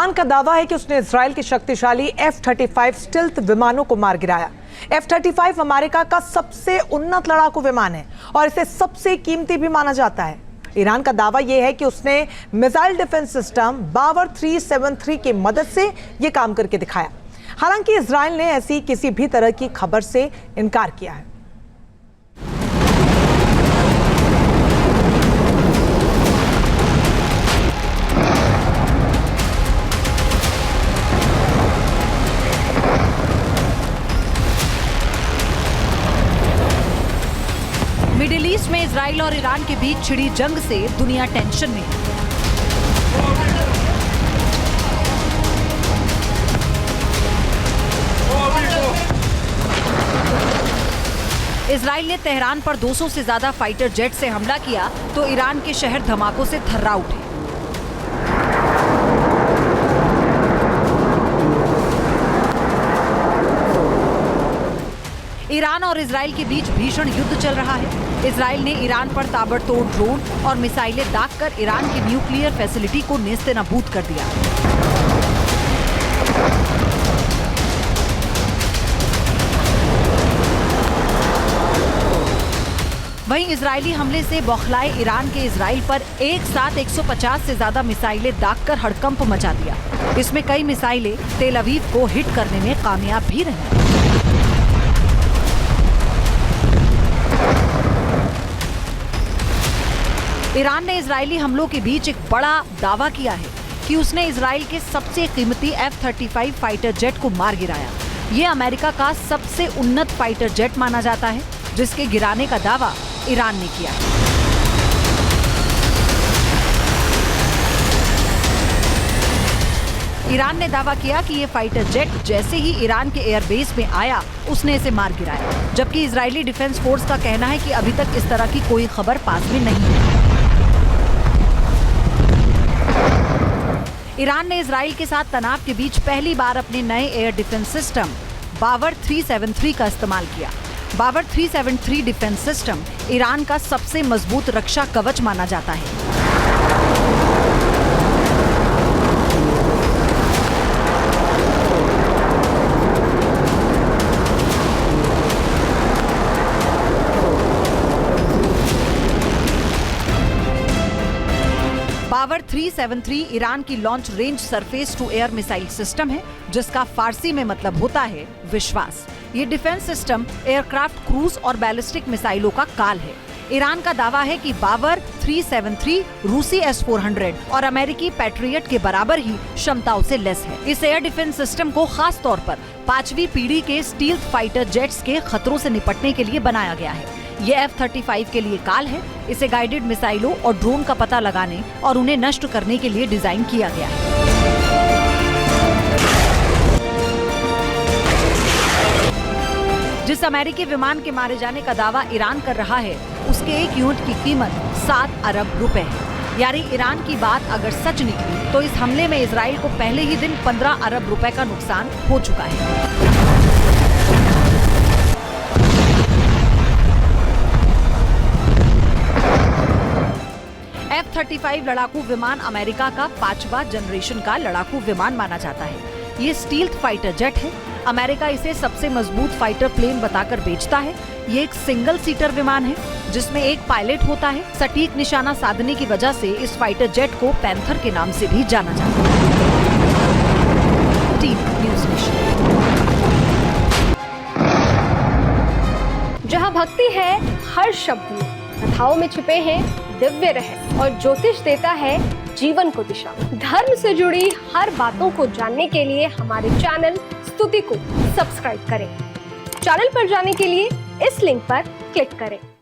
Iran का दावा है कि उसने इजराइल के शक्तिशाली F-35 स्टिल्थ विमानों को मार गिराया। F-35 अमेरिका का सबसे उन्नत लड़ाकू विमान है और इसे सबसे कीमती भी माना जाता है। ईरान का दावा यह है कि उसने मिसाइल डिफेंस सिस्टम बावर 373 की मदद से यह काम करके दिखाया। हालांकि इजराइल ने ऐसी किसी भी तरह की खबर से इनकार किया है। मिडिल ईस्ट में इजराइल और ईरान के बीच छिड़ी जंग से दुनिया टेंशन में है। इजराइल ने तेहरान पर 200 से ज्यादा फाइटर जेट से हमला किया तो ईरान के शहर धमाकों से थर्रा उठे। ईरान और इजराइल के बीच भीषण युद्ध चल रहा है। इजराइल ने ईरान पर ताबड़तोड़ ड्रोन और मिसाइलें दागकर ईरान की न्यूक्लियर फैसिलिटी को नेस्तनाबूद कर दिया। वहीं इजरायली हमले से बौखलाए ईरान के इजराइल पर एक साथ 150 से ज्यादा मिसाइलें दागकर हड़कंप मचा दिया। इसमें कई मिसाइलें तेल अवीव को हिट करने में कामयाब भी रही। ईरान ने इजरायली हमलों के बीच एक बड़ा दावा किया है कि उसने इजराइल के सबसे कीमती F-35 फाइटर जेट को मार गिराया। ये अमेरिका का सबसे उन्नत फाइटर जेट माना जाता है, जिसके गिराने का दावा ईरान ने किया है। ईरान ने दावा किया कि ये फाइटर जेट जैसे ही ईरान के एयरबेस में आया, उसने इसे मार गिराया, जबकि इजरायली डिफेंस फोर्स का कहना है कि अभी तक इस तरह की कोई खबर पास में नहीं है। ईरान ने इजराइल के साथ तनाव के बीच पहली बार अपने नए एयर डिफेंस सिस्टम बावर 373 का इस्तेमाल किया। बावर 373 डिफेंस सिस्टम ईरान का सबसे मजबूत रक्षा कवच माना जाता है। बावर 373 ईरान की launch range surface to air missile system है, जिसका फारसी में मतलब होता है विश्वास। ये डिफेंस सिस्टम एयरक्राफ्ट, क्रूज और बैलिस्टिक मिसाइलों का काल है। ईरान का दावा है कि बावर 373 रूसी S-400 और अमेरिकी पैट्रियट के बराबर ही क्षमताओं से लैस है। इस एयर डिफेंस सिस्टम को खास तौर पर 5वीं पीढ़ी के स्टील्थ फाइटर जेट्स के खतरों से निपटने के लिए बनाया गया है। ये F-35 के लिए काल है। इसे गाइडेड मिसाइलों और ड्रोन का पता लगाने और उन्हें नष्ट करने के लिए डिजाइन किया गया है। जिस अमेरिकी विमान के मारे जाने का दावा ईरान कर रहा है, उसके एक यूनिट की कीमत 7 अरब रुपए है। यानी ईरान की बात अगर सच निकली तो इस हमले में इजराइल को पहले ही दिन 15 अरब रुपए का नुकसान हो चुका है। F-35 लड़ाकू विमान अमेरिका का 5वां जनरेशन का लड़ाकू विमान माना जाता है। ये स्टील्थ फाइटर जेट है। अमेरिका इसे सबसे मजबूत फाइटर प्लेन बताकर बेचता है। ये एक सिंगल सीटर विमान है, जिसमें एक पायलट होता है। सटीक निशाना साधने की वजह से इस फाइटर जेट को पैंथर के नाम से भी जाना जाता है। Team news nation. जहां भक्ति है हर शब्द में, कथाओं में छुपे हैं दिव्य रहस्य और ज्योतिष देता है जीवन को दिशा। धर्म से जुड़ी हर बातों को जानने के लिए हमारे चैनल स्तुति को सब्सक्राइब करें। चैनल पर जाने के लिए इस लिंक पर क्लिक करें।